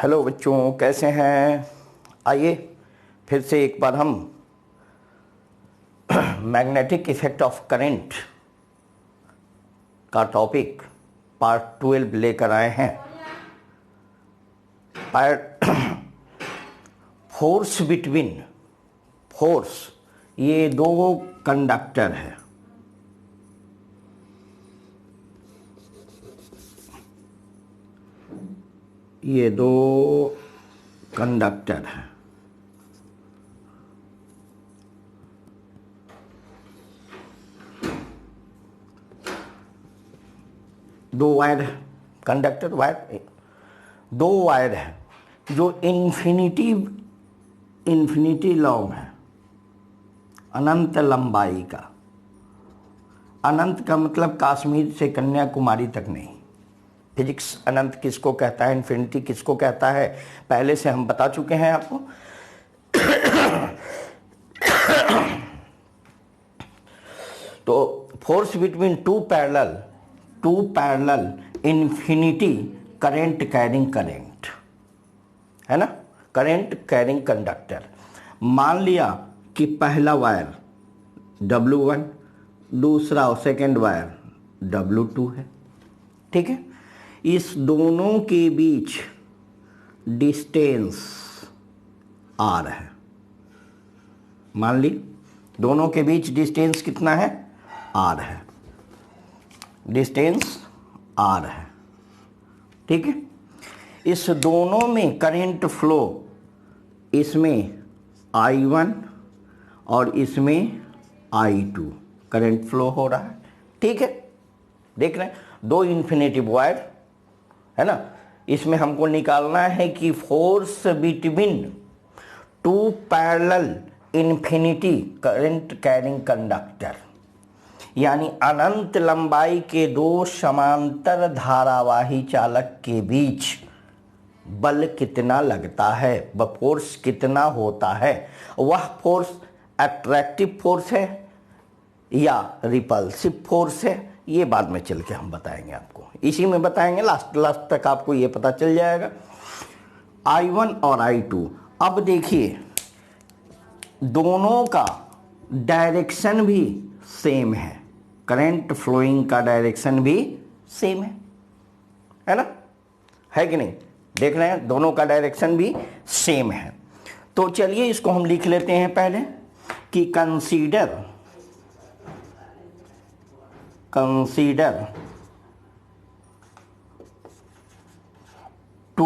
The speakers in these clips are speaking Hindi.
हेलो बच्चों, कैसे हैं। आइए फिर से एक बार हम मैग्नेटिक इफेक्ट ऑफ करंट का टॉपिक पार्ट 12 लेकर आए हैं। फोर्स बिटवीन फोर्स, ये दो कंडक्टर है। ये दो कंडक्टर है। दो वायर है, कंडक्टर वायर, दो वायर है जो इन्फिनिटी लॉन्ग है, अनंत लंबाई का। अनंत का मतलब कश्मीर से कन्याकुमारी तक नहीं। फिजिक्स अनंत किसको कहता है, इन्फिनिटी किसको कहता है, पहले से हम बता चुके हैं आपको। तो force between two parallel infinity current carrying current है ना, करंट कैरिंग कंडक्टर। मान लिया कि पहला वायर W1, दूसरा और सेकेंड वायर W2 है। ठीक है, इस दोनों के बीच डिस्टेंस R है। मान ली दोनों के बीच डिस्टेंस कितना है, R है, डिस्टेंस R है। ठीक है, इस दोनों में करंट फ्लो, इसमें I1 और इसमें I2 करंट फ्लो हो रहा है। ठीक है, देख रहे हैं, दो इन्फिनिटी वायर है ना। इसमें हमको निकालना है कि force between two parallel infinity current carrying conductor, यानी अनंत लंबाई के दो समांतर धारावाही चालक के बीच बल कितना लगता है, वह फोर्स कितना होता है। वह फोर्स अट्रैक्टिव फोर्स है या रिपल्सिव फोर्स है, ये बाद में चल के हम बताएंगे आपको, इसी में बताएंगे, लास्ट तक आपको ये पता चल जाएगा। I1 और I2, अब देखिए दोनों का डायरेक्शन भी सेम है, करंट फ्लोइंग का डायरेक्शन भी सेम है ना, है कि नहीं। देख रहे हैं, दोनों का डायरेक्शन भी सेम है। तो चलिए इसको हम लिख लेते हैं पहले कि कंसीडर टू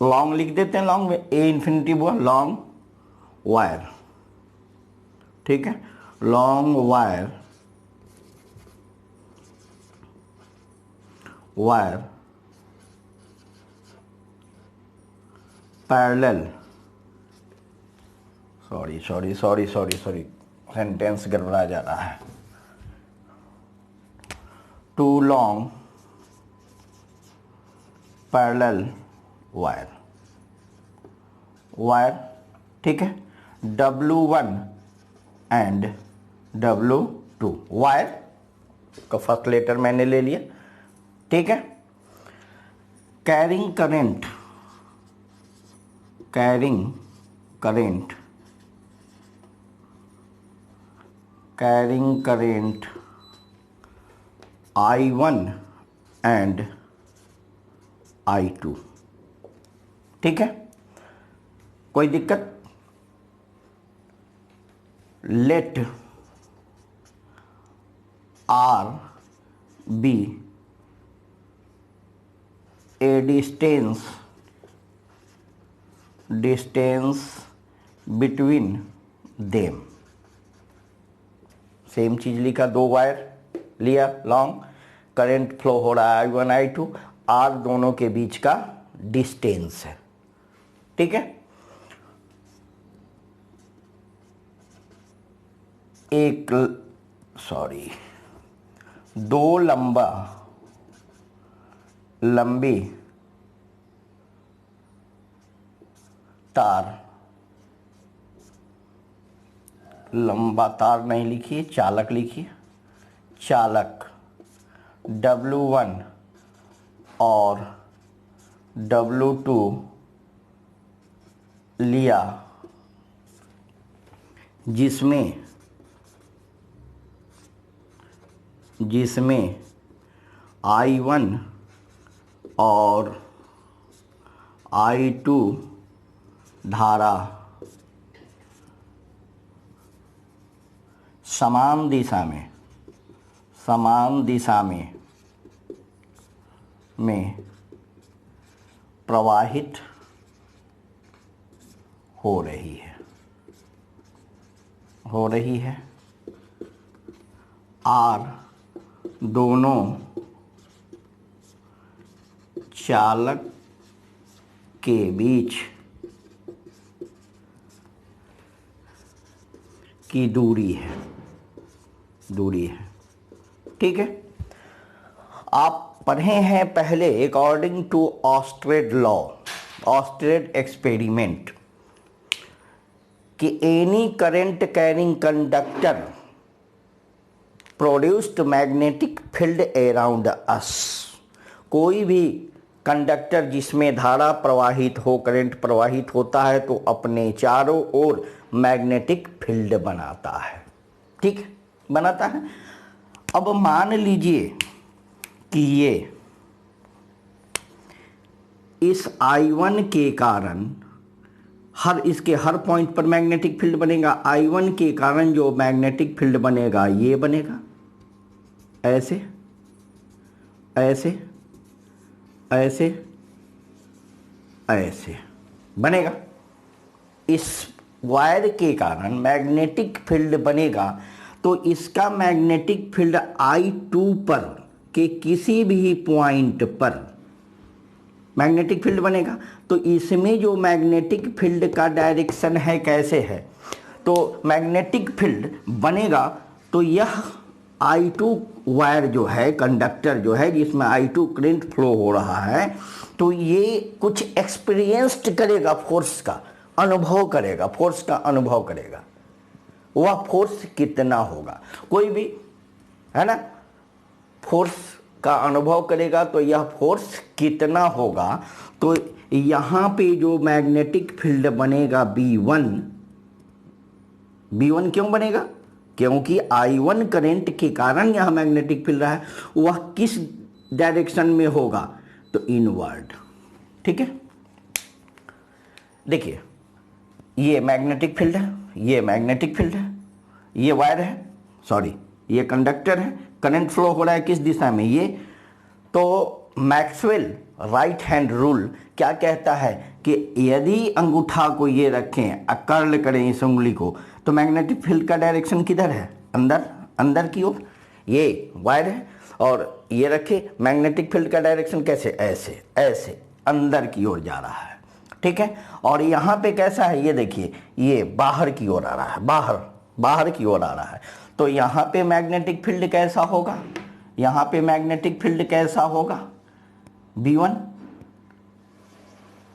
लॉन्ग, लिख देते हैं लॉन्ग में, ए इन्फिनिटी हुआ लॉन्ग वायर। ठीक है, long wire parallel, sorry sentence गड़बड़ा जा रहा है। टू लॉन्ग पैरेलल वायर, ठीक है, W1 एंड W2, वायर का फर्स्ट लेटर मैंने ले लिया। ठीक है, carrying current I1 and I2। ठीक है, कोई दिक्कत। Let R be a distance between them. Same चीज लिखा, दो वायर लिया लॉन्ग, करंट फ्लो हो रहा है I1 I2, R दोनों के बीच का डिस्टेंस है। ठीक है, दो लंबी तार, लंबा तार नहीं लिखिए, चालक लिखिए, चालक W1 और W2 लिया जिसमें I1 और I2 धारा समान दिशा में प्रवाहित हो रही है और दोनों चालक के बीच की दूरी है। ठीक है, आप पढ़े हैं पहले अकॉर्डिंग टू ऑस्ट्रेड लॉ, ऑस्ट्रेड एक्सपेरिमेंट, कि any current carrying conductor produced magnetic field around us. कोई भी कंडक्टर जिसमें धारा प्रवाहित हो, करंट प्रवाहित होता है, तो अपने चारों ओर मैग्नेटिक फील्ड बनाता है। ठीक, बनाता है। अब मान लीजिए कि ये इस I1 के कारण इसके हर पॉइंट पर मैग्नेटिक फील्ड बनेगा। I1 के कारण जो मैग्नेटिक फील्ड बनेगा ये बनेगा, ऐसे ऐसे ऐसे ऐसे बनेगा। इस वायर के कारण मैग्नेटिक फील्ड बनेगा, तो इसका मैग्नेटिक फील्ड I2 पर के किसी भी पॉइंट पर मैग्नेटिक फील्ड बनेगा। तो इसमें जो मैग्नेटिक फील्ड का डायरेक्शन है कैसे है, तो मैग्नेटिक फील्ड बनेगा तो यह I2 वायर जो है, कंडक्टर जो है जिसमें I2 करंट फ्लो हो रहा है, तो ये कुछ एक्सपीरियंस्ड करेगा, फोर्स का अनुभव करेगा। वह फोर्स कितना होगा, कोई भी है ना, फोर्स का अनुभव करेगा, तो यह फोर्स कितना होगा। तो यहाँ पे जो मैग्नेटिक फील्ड बनेगा B1 क्यों बनेगा, क्योंकि I1 करंट के कारण यह मैग्नेटिक फील्ड रहा है। वह किस डायरेक्शन में होगा, तो इनवर्ड। ठीक है, देखिए ये मैग्नेटिक फील्ड है, ये मैग्नेटिक फील्ड है, ये वायर है, सॉरी ये कंडक्टर है, करंट फ्लो हो रहा है किस दिशा में, ये। तो मैक्सवेल राइट हैंड रूल क्या कहता है कि यदि अंगूठा को ये रखें, कर्ल करें इस उंगली को, तो मैग्नेटिक फील्ड का डायरेक्शन किधर है, अंदर की ओर। ये वायर है और ये रखे, मैग्नेटिक फील्ड का डायरेक्शन कैसे, ऐसे अंदर की ओर जा रहा है। ठीक है, और यहाँ पे कैसा है, ये देखिए ये बाहर की ओर आ रहा है, बाहर की ओर आ रहा है। तो यहाँ पे मैग्नेटिक फील्ड कैसा होगा, यहाँ पे मैग्नेटिक फील्ड कैसा होगा, B1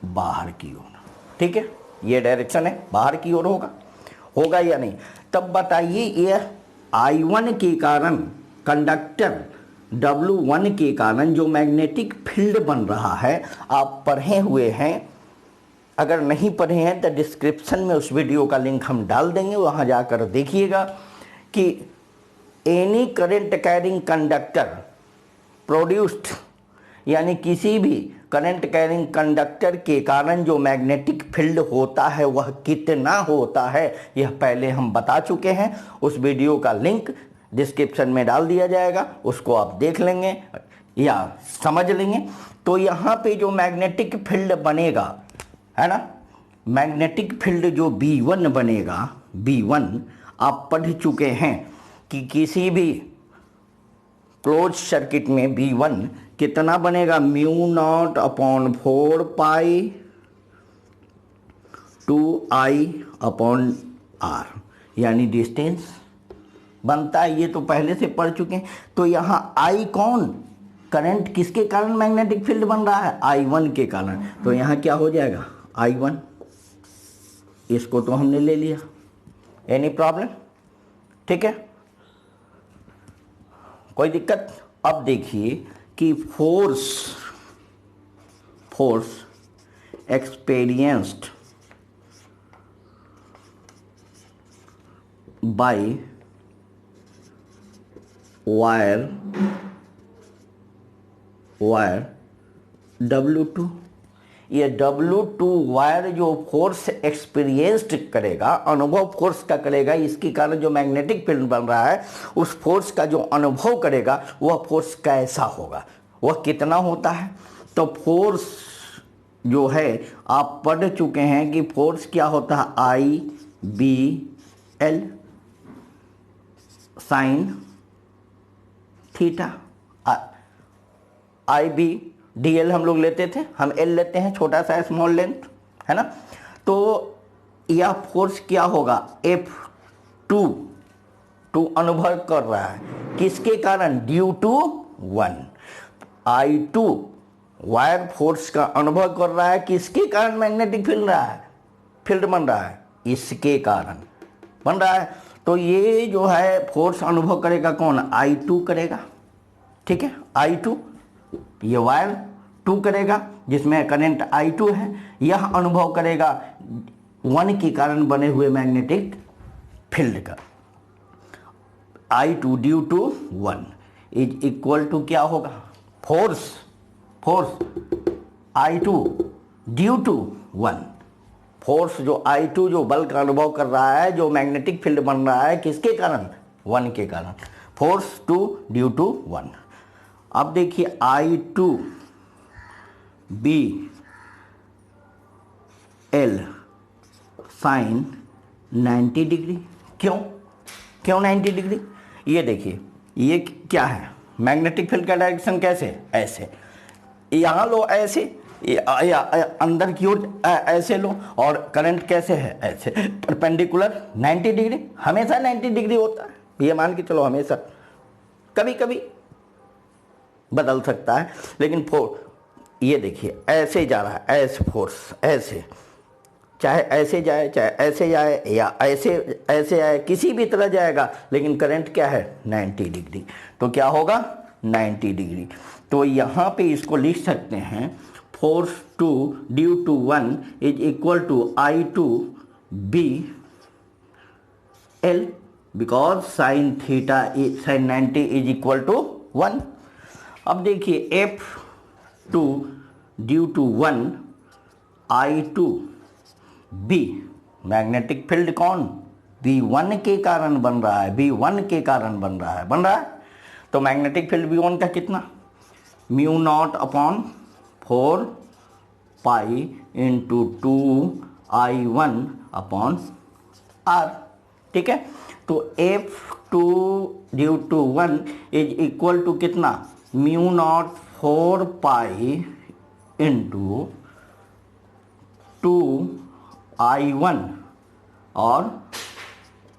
बाहर की ओर। ठीक है, ये डायरेक्शन है, बाहर की ओर होगा या नहीं। तब बताइए ये I1 के कारण, कंडक्टर W1 के कारण जो मैग्नेटिक फील्ड बन रहा है, आप पढ़े हुए हैं। अगर नहीं पढ़े हैं तो डिस्क्रिप्शन में उस वीडियो का लिंक हम डाल देंगे, वहाँ जाकर देखिएगा कि any current carrying conductor produced, यानी किसी भी करंट कैरिंग कंडक्टर के कारण जो मैग्नेटिक फील्ड होता है वह कितना होता है, यह पहले हम बता चुके हैं। उस वीडियो का लिंक डिस्क्रिप्शन में डाल दिया जाएगा, उसको आप देख लेंगे या समझ लेंगे। तो यहाँ पे जो मैग्नेटिक फील्ड बनेगा, है ना, मैग्नेटिक फील्ड जो B1 बनेगा, B1 आप पढ़ चुके हैं कि किसी भी क्लोज सर्किट में B1 कितना बनेगा, μ0/4 पाई 2I/r, यानी डिस्टेंस बनता है। ये तो पहले से पढ़ चुके हैं। तो यहाँ I कौन, करंट किसके कारण मैग्नेटिक फील्ड बन रहा है, I1 के कारण। तो यहाँ क्या हो जाएगा, I1, इसको तो हमने ले लिया, एनी प्रॉब्लम। ठीक है, कोई दिक्कत। अब देखिए कि force force experienced by wire W2। ये W2 वायर जो फोर्स एक्सपीरियंस्ड करेगा, अनुभव फोर्स का करेगा, इसके कारण जो मैग्नेटिक फील्ड बन रहा है उस फोर्स का जो अनुभव करेगा वह फोर्स कैसा होगा, वह कितना होता है। तो फोर्स जो है आप पढ़ चुके हैं कि फोर्स क्या होता है, I/B/L साइन थीटा। I/B/DL हम लोग लेते थे, हम L लेते हैं, छोटा सा स्मॉल लेंथ है ना। तो यह फोर्स क्या होगा, F2 अनुभव कर रहा है किसके कारण, due to 1। I2 wire force का अनुभव कर रहा है किसके कारण, मैग्नेटिक फील्ड बन रहा है, इसके कारण बन रहा है। तो ये जो है फोर्स अनुभव करेगा कौन, I2 करेगा, ठीक है। I2 ये वायर 2 करेगा जिसमें करंट I2 है, यह अनुभव करेगा 1 के कारण बने हुए मैग्नेटिक फील्ड का। I2 due to 1 is equal to क्या होगा, force I2 due to 1। Force जो I2 जो बल का अनुभव कर रहा है, जो मैग्नेटिक फील्ड बन रहा है किसके कारण, 1 के कारण, फोर्स 2 ड्यू टू 1। अब देखिए I2/BL साइन 90 डिग्री। क्यों 90 डिग्री, ये देखिए ये क्या है, मैग्नेटिक फील्ड का डायरेक्शन कैसे, ऐसे, यहाँ लो ऐसे, या अंदर की ओर ऐसे लो, और करंट कैसे है, ऐसे परपेंडिकुलर 90 डिग्री। हमेशा 90 डिग्री होता है, ये मान के चलो हमेशा, कभी कभी बदल सकता है, लेकिन ये देखिए ऐसे जा रहा है, ऐसे फोर्स ऐसे, चाहे ऐसे जाए चाहे ऐसे जाए या ऐसे आए, किसी भी तरह जाएगा, लेकिन करंट क्या है 90 डिग्री। तो क्या होगा 90 डिग्री। तो यहाँ पे इसको लिख सकते हैं force 2 due to 1 is equal to I2/BL because sine 90 is equal to 1। अब देखिए F2 due to 1 I2/B magnetic field कौन, V1 के कारण बन रहा है, V1 के कारण बन रहा है। तो मैग्नेटिक फील्ड V1 का कितना, μ0/4 पाई इंटू 2I1/R, ठीक है। तो F2 due to 1 is equal to कितना, μ0/4 पाई इंटू 2I1 और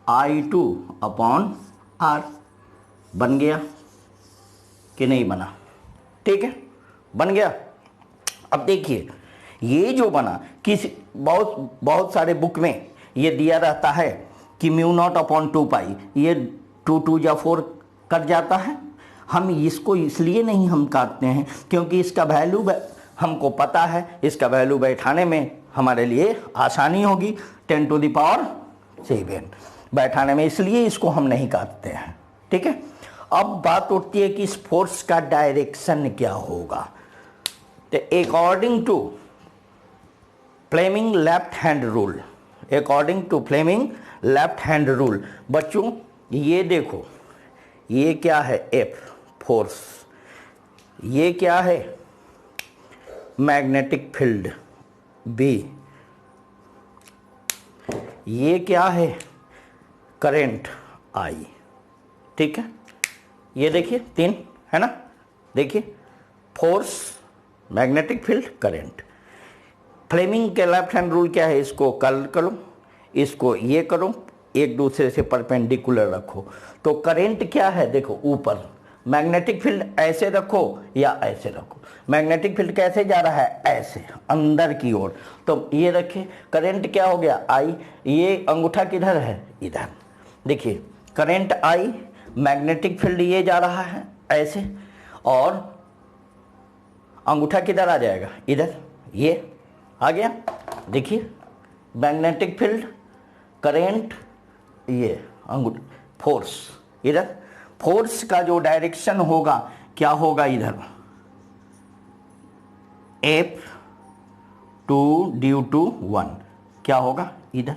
I2/R। बन गया कि नहीं बना, ठीक है, बन गया। अब देखिए ये जो बना, बहुत सारे बुक में ये दिया रहता है कि μ0/2 पाई, ये 2 या 4 कट जाता है। हम इसको इसलिए नहीं हम काटते हैं क्योंकि इसका वैल्यू हमको पता है, इसका वैल्यू बैठाने में हमारे लिए आसानी होगी, 10⁻7 बैठाने में, इसलिए इसको हम नहीं काटते हैं, ठीक है। अब बात उठती है कि इस फोर्स का डायरेक्शन क्या होगा। तो according to Fleming left hand rule, बच्चों ये देखो, ये क्या है F फोर्स, ये क्या है मैग्नेटिक फील्ड B, ये क्या है करंट I, ठीक है। ये देखिए 3 है ना, देखिए force, magnetic field, current. Fleming के लेफ्ट हैंड रूल क्या है, इसको कर्ल करो, इसको ये करो, एक दूसरे से परपेंडिकुलर रखो। तो करंट क्या है, देखो ऊपर, मैग्नेटिक फील्ड ऐसे रखो या ऐसे रखो। मैग्नेटिक फील्ड कैसे जा रहा है, ऐसे अंदर की ओर। तो ये रखे, करंट क्या हो गया I, ये अंगूठा किधर है, इधर, देखिए करंट I, मैग्नेटिक फील्ड ये जा रहा है ऐसे, और अंगूठा किधर आ जाएगा, इधर, ये आ गया। देखिए मैग्नेटिक फील्ड, करेंट, ये अंगूठा, फोर्स। इधर फोर्स का जो डायरेक्शन होगा क्या होगा, इधर F2 ड्यू टू 1 क्या होगा, इधर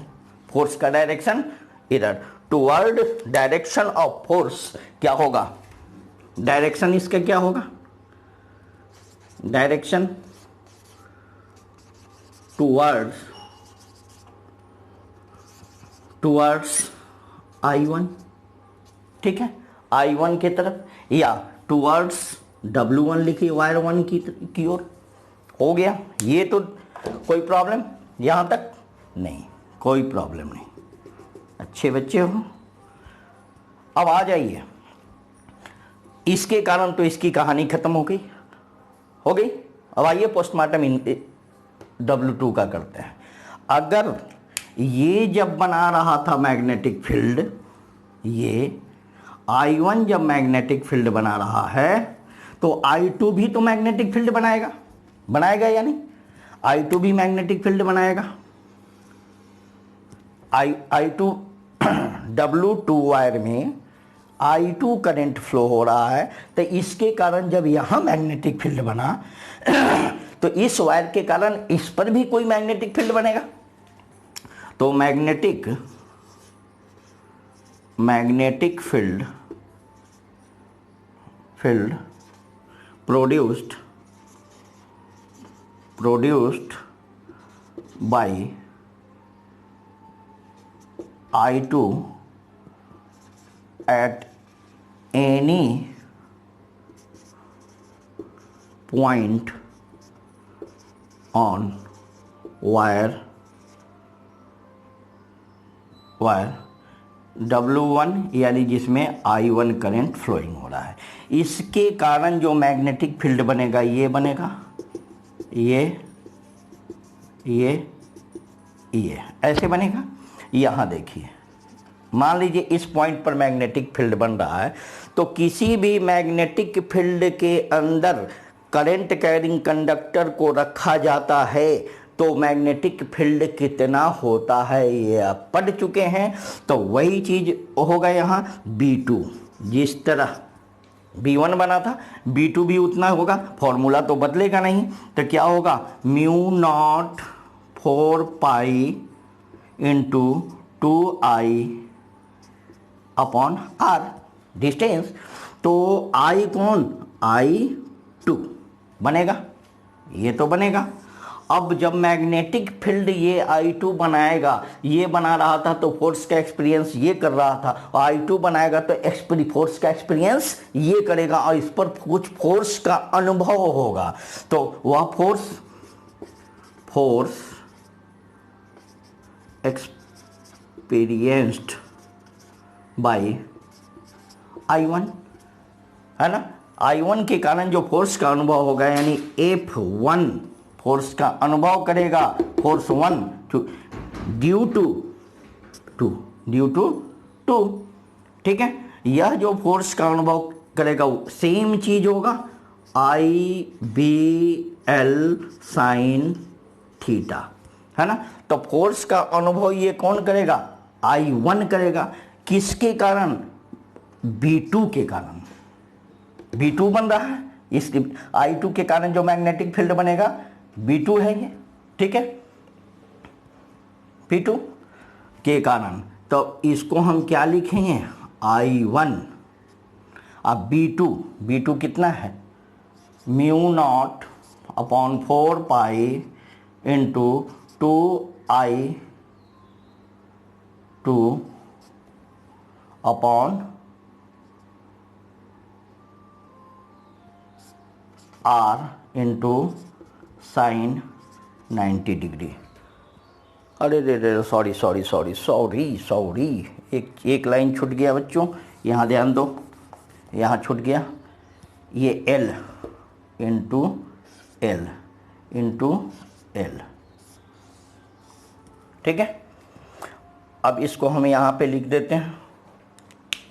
फोर्स का डायरेक्शन इधर टुवर्ड डायरेक्शन ऑफ फोर्स क्या होगा, डायरेक्शन इसका क्या होगा, डायरेक्शन टुवर्ड्स I1, ठीक है, I1 की तरफ, या टुवर्ड्स W1 लिखिए वायर 1 की ओर। हो गया। ये तो कोई प्रॉब्लम यहां तक नहीं, कोई प्रॉब्लम नहीं, अच्छे बच्चे हो। अब आ जाइए, इसके कारण तो इसकी कहानी खत्म हो गई। अब आइए पोस्टमार्टम W2 का करते हैं। अगर ये जब बना रहा था मैग्नेटिक फील्ड, ये I1 जब मैग्नेटिक फील्ड बना रहा है तो I2 भी तो मैग्नेटिक फील्ड बनाएगा या नहीं, I2 भी मैग्नेटिक फील्ड बनाएगा। I2 W2 वायर में I2 करंट फ्लो हो रहा है, तो इसके कारण जब यहां मैग्नेटिक फील्ड बना तो इस वायर के कारण इस पर भी कोई मैग्नेटिक फील्ड बनेगा। तो magnetic field produced by I2 at any point on wire W1 यानी जिसमें I1 करंट फ्लोइंग हो रहा है, इसके कारण जो मैग्नेटिक फील्ड बनेगा ये बनेगा, ये ऐसे बनेगा। यहां देखिए, मान लीजिए इस पॉइंट पर मैग्नेटिक फील्ड बन रहा है, तो किसी भी मैग्नेटिक फील्ड के अंदर करंट कैरिंग कंडक्टर को रखा जाता है तो मैग्नेटिक फील्ड कितना होता है ये आप पढ़ चुके हैं। तो वही चीज होगा यहाँ B2, जिस तरह B1 बना था B2 भी उतना होगा, फॉर्मूला तो बदलेगा नहीं। तो क्या होगा, mu naught 4 into 2I upon R distance. तो I कौन, I2 बनेगा, ये तो बनेगा। अब जब मैग्नेटिक फील्ड ये I2 बनाएगा, ये बना रहा था तो फोर्स का एक्सपीरियंस ये कर रहा था, और I2 बनाएगा तो फोर्स का एक्सपीरियंस ये करेगा, और इस पर कुछ फोर्स का अनुभव होगा। तो वह फोर्स एक्सपीरियंस्ड बाय I1 है ना। I1 के कारण जो फोर्स का अनुभव होगा, यानी F1 फोर्स का अनुभव करेगा, फोर्स 1 ड्यू टू 2, ठीक है। यह जो फोर्स का अनुभव करेगा सेम चीज होगा IBL साइन थीटा, है ना। तो फोर्स का अनुभव ये कौन करेगा, I1 करेगा। किसके कारण, B2 के कारण। B2 बन रहा है, इस I2 के कारण जो मैग्नेटिक फील्ड बनेगा B2 है ये, ठीक है, B2 के कारण। तो इसको हम क्या लिखेंगे, I1। अब B2 कितना है, mu naught upon 4 into 2I2 upon R into sine 90 degree. अरे रे सॉरी, एक लाइन छूट गया बच्चों, यहाँ ध्यान दो, यहाँ छूट गया, ये L इंटू L, ठीक है। अब इसको हम यहाँ पे लिख देते हैं,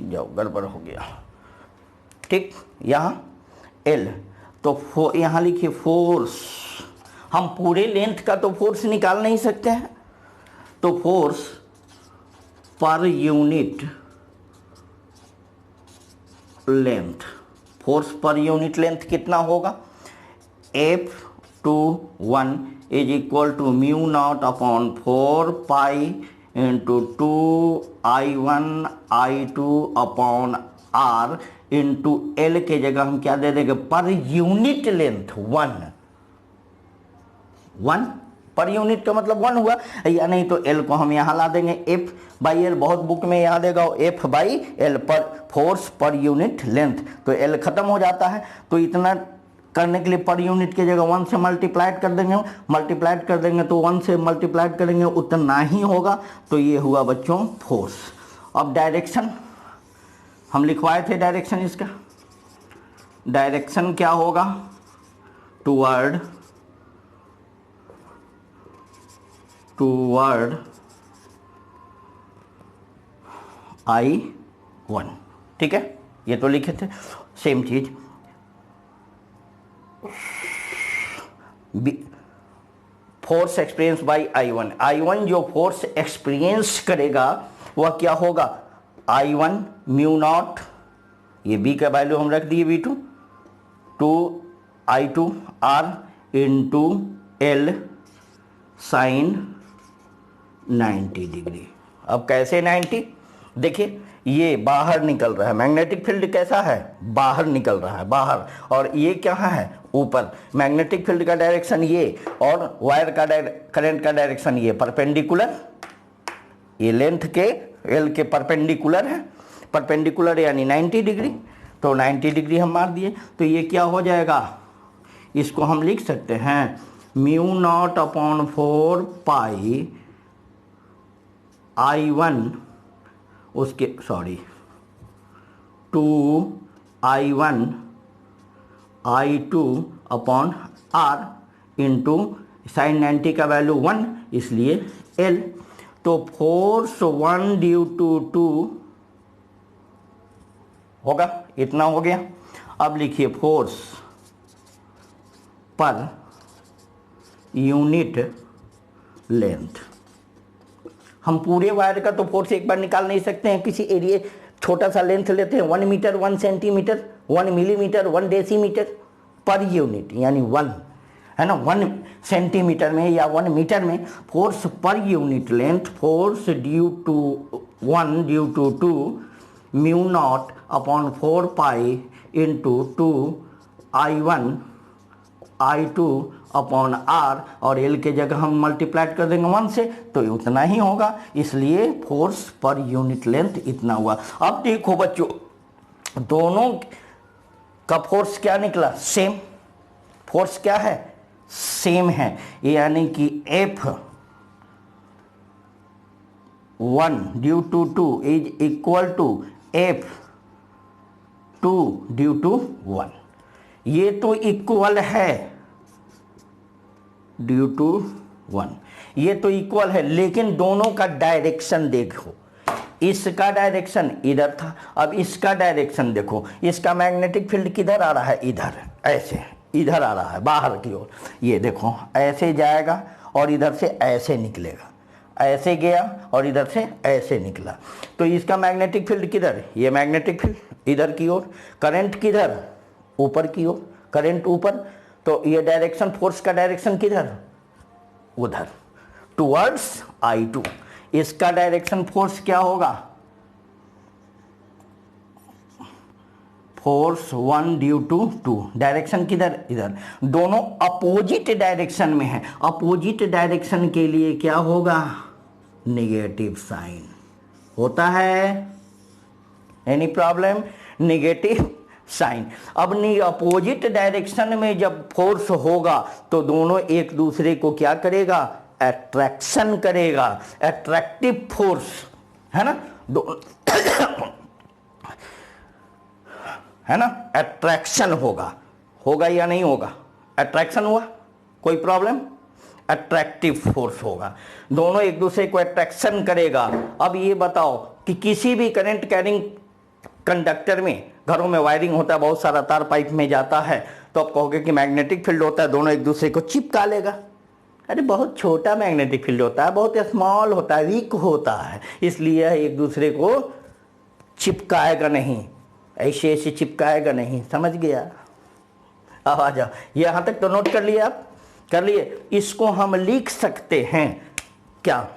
जाओ गड़बड़ हो गया, ठीक। यहाँ L, तो यहाँ लिखिए फोर्स, हम पूरे लेंथ का तो फोर्स निकाल नहीं सकते हैं, तो force per unit length, force per unit length कितना होगा, F21 is equal to mu naught upon 4 pi into 2I1 I2 upon R into L के जगह हम क्या दे देंगे, पर यूनिट लेंथ 1 पर यूनिट का मतलब 1 हुआ, या नहीं तो L को हम यहाँ ला देंगे F/L, बहुत बुक में याद देगा F/L पर फोर्स पर यूनिट लेंथ, तो L खत्म हो जाता है। तो इतना करने के लिए पर यूनिट की जगह 1 से मल्टीप्लाइड कर देंगे, तो 1 से मल्टीप्लाइड करेंगे उतना ही होगा। तो ये हुआ बच्चों फोर्स। अब डायरेक्शन हम लिखवाए थे, डायरेक्शन इसका डायरेक्शन क्या होगा, टुवर्ड I1, ठीक है, ये तो लिखे थे। सेम चीज फोर्स एक्सपीरियंस बाई I1 जो फोर्स एक्सपीरियंस करेगा वह क्या होगा, I1 म्यू नॉट, ये B का वैल्यू हम रख दिए V2, 2I2 R into L sine 90 degree. अब कैसे 90, देखिए ये बाहर निकल रहा है, मैग्नेटिक फील्ड कैसा है, बाहर निकल रहा है बाहर, और ये क्या है ऊपर। मैग्नेटिक फील्ड का डायरेक्शन ये, और वायर का करंट का डायरेक्शन ये परपेंडिकुलर, ये लेंथ के L के परपेंडिकुलर है, परपेंडिकुलर यानी 90 डिग्री, तो 90 डिग्री हम मार दिए। तो ये क्या हो जाएगा, इसको हम लिख सकते हैं म्यू नॉट अपॉन 4 पाई I1 उसके 2I1 I2 upon R into sine 90 का वैल्यू 1 इसलिए L। तो फोर्स 1 ड्यू टू 2 होगा, इतना हो गया। अब लिखिए फोर्स पर यूनिट लेंथ, हम पूरे वायर का तो फोर्स एक बार निकाल नहीं सकते हैं, किसी एरिया छोटा सा लेंथ लेते हैं, 1 metre 1 centimetre 1 millimetre 1 decimetre per unit यानी 1 है ना, 1 सेंटीमीटर में या 1 मीटर में force per unit length, force due to 1 due to 2 mu naught upon 4 pi into 2I1 I2 upon R, और L के जगह हम मल्टीप्लाइड कर देंगे 1 से, तो उतना ही होगा, इसलिए फोर्स पर यूनिट लेंथ इतना हुआ। अब देखो बच्चों, दोनों का फोर्स क्या निकला, सेम, फोर्स क्या है, सेम है, यानी कि F1 due to 2 is equal to F2 due to 1। ये तो इक्वल है ड्यू टू 1, ये तो इक्वल है, लेकिन दोनों का डायरेक्शन देखो, इसका डायरेक्शन इधर था, अब इसका डायरेक्शन देखो, इसका मैग्नेटिक फील्ड किधर आ रहा है, इधर, ऐसे इधर आ रहा है बाहर की ओर, ये देखो ऐसे जाएगा और इधर से ऐसे निकलेगा, ऐसे गया और इधर से ऐसे निकला। तो इसका मैग्नेटिक फील्ड किधर, ये मैग्नेटिक फील्ड इधर की ओर, करंट किधर, ऊपर की ओर, करंट ऊपर, तो ये डायरेक्शन फोर्स का डायरेक्शन किधर, उधर टुवर्ड्स I2। इसका डायरेक्शन फोर्स क्या होगा, फोर्स 1 ड्यू टू 2, डायरेक्शन किधर, इधर, दोनों अपोजिट डायरेक्शन में है, अपोजिट डायरेक्शन के लिए क्या होगा, नेगेटिव साइन होता है, एनी प्रॉब्लम, नेगेटिव साइन। अब नहीं, अपोजिट डायरेक्शन में जब फोर्स होगा तो दोनों एक दूसरे को क्या करेगा, अट्रैक्शन करेगा, अट्रैक्टिव फोर्स है ना, है ना, अट्रैक्शन होगा, होगा या नहीं होगा, अट्रैक्शन हुआ, कोई प्रॉब्लम, अट्रैक्टिव फोर्स होगा, दोनों एक दूसरे को अट्रैक्शन करेगा। अब ये बताओ कि किसी भी करंट कैरिंग कंडक्टर में, घरों में वायरिंग होता है, बहुत सारा तार पाइप में जाता है, तो आप कहोगे कि मैग्नेटिक फील्ड होता है दोनों एक दूसरे को चिपका लेगा। अरे बहुत छोटा मैग्नेटिक फील्ड होता है, बहुत स्मॉल होता है, वीक होता है, इसलिए एक दूसरे को चिपकाएगा नहीं, ऐसे ऐसे चिपकाएगा नहीं। समझ गया? अब आ जाओ, यहां तक तो नोट कर लिए आप? कर लिए? इसको हम लिख सकते हैं, क्या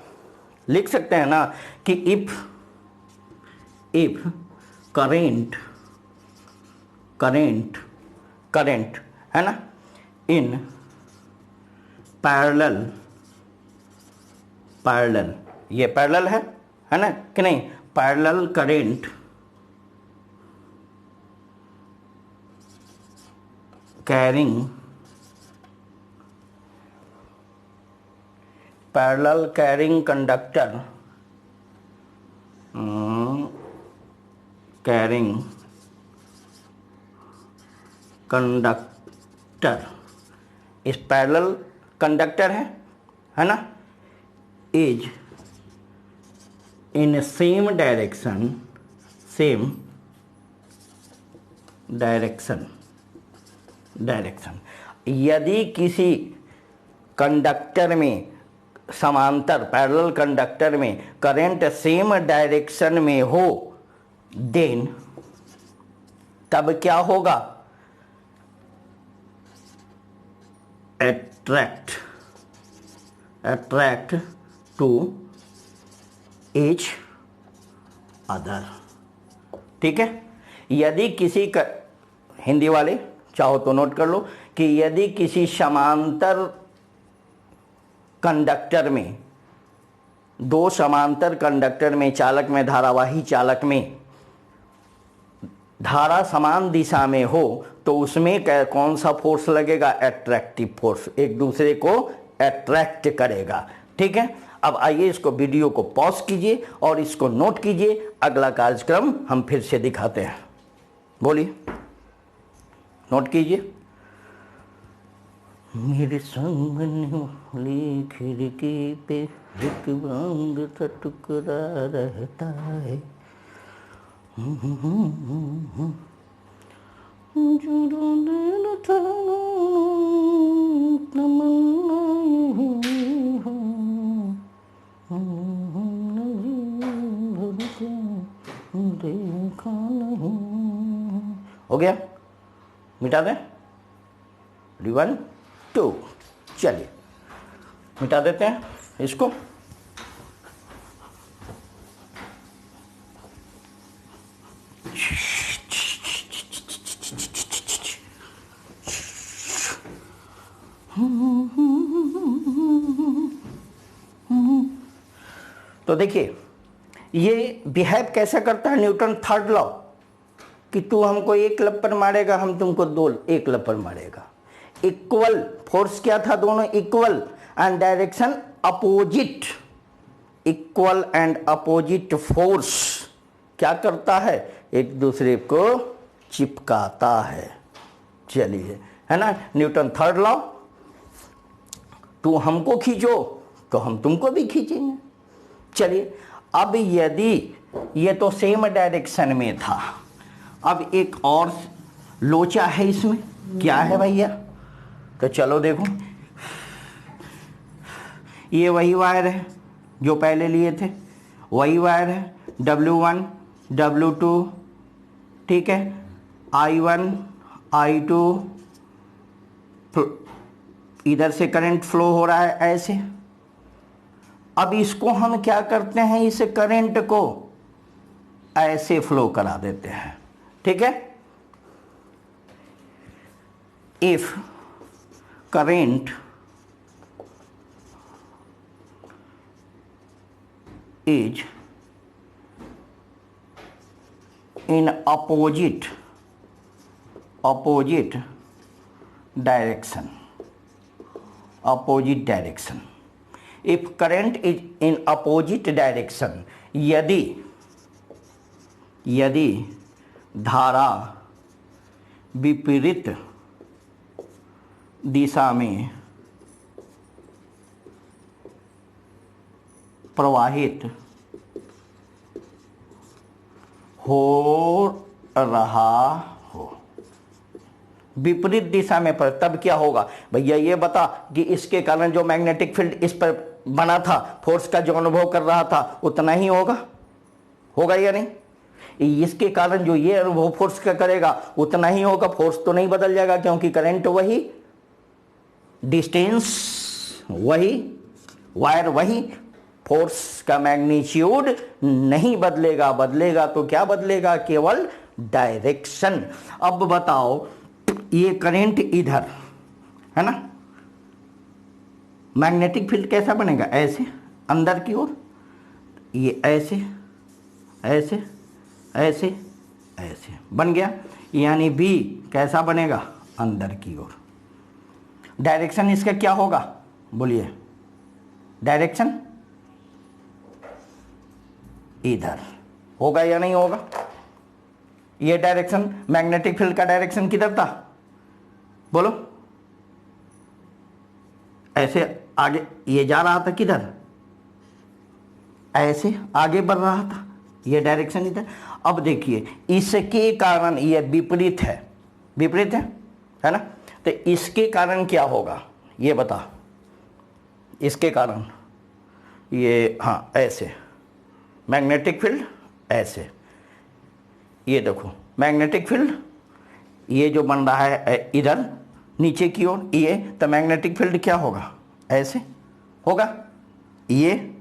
लिख सकते हैं ना कि इफ करेंट है ना, इन पैरेलल, ये पैरेलल है ना कि नहीं, पैरेलल करेंट कैरिंग कंडक्टर, इस पैरेलल कंडक्टर है ना, इज इन सेम डायरेक्शन। यदि किसी कंडक्टर में, समांतर पैरेलल कंडक्टर में करंट सेम डायरेक्शन में हो, देन तब क्या होगा? Attract to each other. ठीक है? यदि किसी हिंदी वाले चाहो तो नोट कर लो कि यदि किसी समांतर कंडक्टर में, दो समांतर कंडक्टर में, चालक में, धारावाही चालक में धारा समान दिशा में हो, तो उसमें कौन सा फोर्स लगेगा? अट्रैक्टिव फोर्स, एक दूसरे को अट्रैक्ट करेगा। ठीक है? अब आइए इसको, वीडियो को पॉज कीजिए और इसको नोट कीजिए, अगला कार्यक्रम हम फिर से दिखाते हैं। बोलिए, नोट कीजिए। मेरे सामने वाली खिड़की पे एक बांग सा टुकड़ा रहता है, देखा नहीं। हो गया? मिटा दें? 1 2, चलिए मिटा देते हैं इसको। तो देखिए ये बिहेव कैसा करता है, न्यूटन थर्ड लॉ, कि तू हमको एक लप्पर मारेगा, हम तुमको दो एक लप्पर मारेगा। इक्वल फोर्स क्या था, दोनों equal and direction opposite. Equal and opposite force क्या करता है? एक दूसरे को चिपकाता है। चलिए, है ना, न्यूटन थर्ड लॉ, तू हमको खींचो तो हम तुमको भी खींचेंगे। चलिए, अब यदि ये तो सेम डायरेक्शन में था, अब एक और लोचा है इसमें, क्या है भैया? तो चलो देखो, ये वही वायर है जो पहले लिए थे, वही वायर है, W1 W2, ठीक है, I1 I2, इधर से करंट फ्लो हो रहा है ऐसे। अब इसको हम क्या करते हैं, इस करंट को ऐसे फ्लो करा देते हैं। ठीक है? If current is in opposite direction. If current is in opposite direction, यदि धारा विपरीत दिशा में प्रवाहित हो रहा हो, विपरीत दिशा में पर, तब क्या होगा भैया ये बता कि इसके कारण जो मैग्नेटिक फील्ड इस पर बना था, फोर्स का जो अनुभव कर रहा था उतना ही होगा, होगा या नहीं? इसके कारण जो ये अनुभव फोर्स का करेगा उतना ही होगा, फोर्स तो नहीं बदल जाएगा क्योंकि करंट वही, डिस्टेंस वही, वायर वही, फोर्स का मैग्नीट्यूड नहीं बदलेगा। बदलेगा तो क्या बदलेगा? केवल डायरेक्शन। अब बताओ ये करंट इधर है ना, मैग्नेटिक फील्ड कैसा बनेगा? ऐसे अंदर की ओर, ये ऐसे ऐसे ऐसे ऐसे बन गया, यानी बी कैसा बनेगा? अंदर की ओर। डायरेक्शन इसका क्या होगा बोलिए? डायरेक्शन इधर होगा या नहीं होगा? ये डायरेक्शन, मैग्नेटिक फील्ड का डायरेक्शन किधर था बोलो? ऐसे आगे ये जा रहा था, किधर? ऐसे आगे बढ़ रहा था, ये डायरेक्शन इधर। अब देखिए इसके कारण ये विपरीत है, विपरीत है ना? तो इसके कारण क्या होगा ये बता? इसके कारण ये, हाँ ऐसे मैग्नेटिक फील्ड ऐसे, ये देखो मैग्नेटिक फील्ड ये जो बन रहा है इधर नीचे की ओर, ये तो मैग्नेटिक फील्ड क्या होगा? ऐसे होगा, ये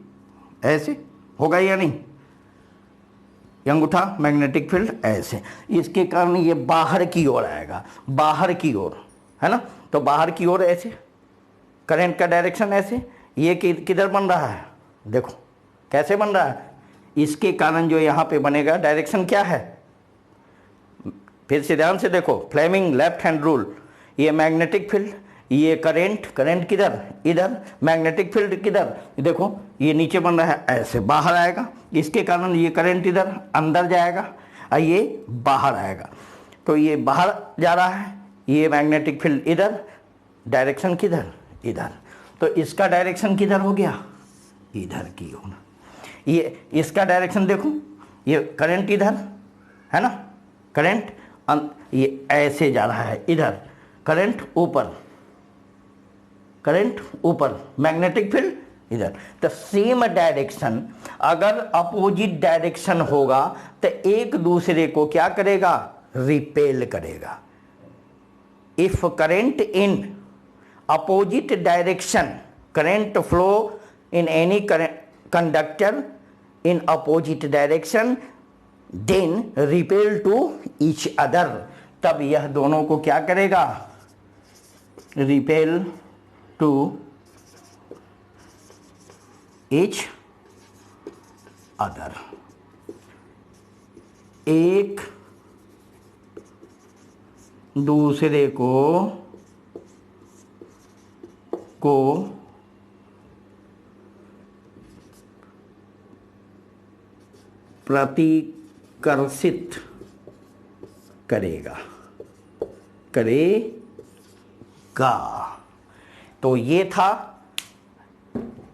ऐसे होगा या नहीं? ये अंगूठा मैग्नेटिक फील्ड ऐसे, इसके कारण ये बाहर की ओर आएगा, बाहर की ओर, है ना? तो बाहर की ओर ऐसे, करंट का डायरेक्शन ऐसे, ये किधर बन रहा है? देखो कैसे बन रहा है? इसके कारण जो यहाँ पे बनेगा डायरेक्शन क्या है? फिर से ध्यान से देखो, फ्लेमिंग लेफ्ट हैंड रूल, ये मैग्नेटिक फील्ड, ये करंट, करंट किधर? इधर, मैग्नेटिक फील्ड किधर? देखो ये नीचे बन रहा है ऐसे, बाहर आएगा, इसके कारण ये करंट इधर अंदर जाएगा और ये बाहर आएगा, तो ये बाहर जा रहा है, ये मैग्नेटिक फील्ड इधर, डायरेक्शन किधर? इधर। तो इसका डायरेक्शन किधर हो गया? इधर की ओर। ये इसका डायरेक्शन देखो, ये करंट इधर है ना, करंट ये ऐसे जा रहा है इधर, करंट ऊपर, करंट ऊपर, मैग्नेटिक फील्ड इधर। तो सेम डायरेक्शन, अगर अपोजिट डायरेक्शन होगा तो एक दूसरे को क्या करेगा? रिपेल करेगा। If current in opposite direction, current flow in any conductor in opposite direction then repel to each other, तब यह दोनों को क्या करेगा? रिपेल टू each other, एक दूसरे को प्रतिकर्षित करेगा, करेगा। तो ये था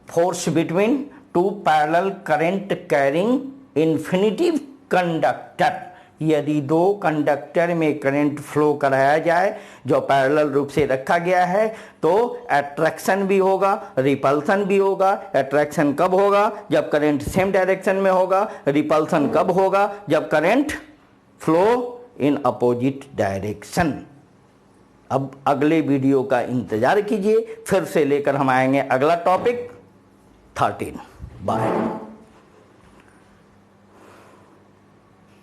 force between two parallel current carrying infinitive conductor. यदि दो कंडक्टर में करंट फ्लो कराया जाए जो पैरेलल रूप से रखा गया है तो अट्रैक्शन भी होगा, रिपल्सन भी होगा। अट्रैक्शन कब होगा? जब करंट सेम डायरेक्शन में होगा। रिपल्सन कब होगा? जब current flow in opposite direction. अब अगले वीडियो का इंतजार कीजिए, फिर से लेकर हम आएंगे अगला टॉपिक 13। बाय।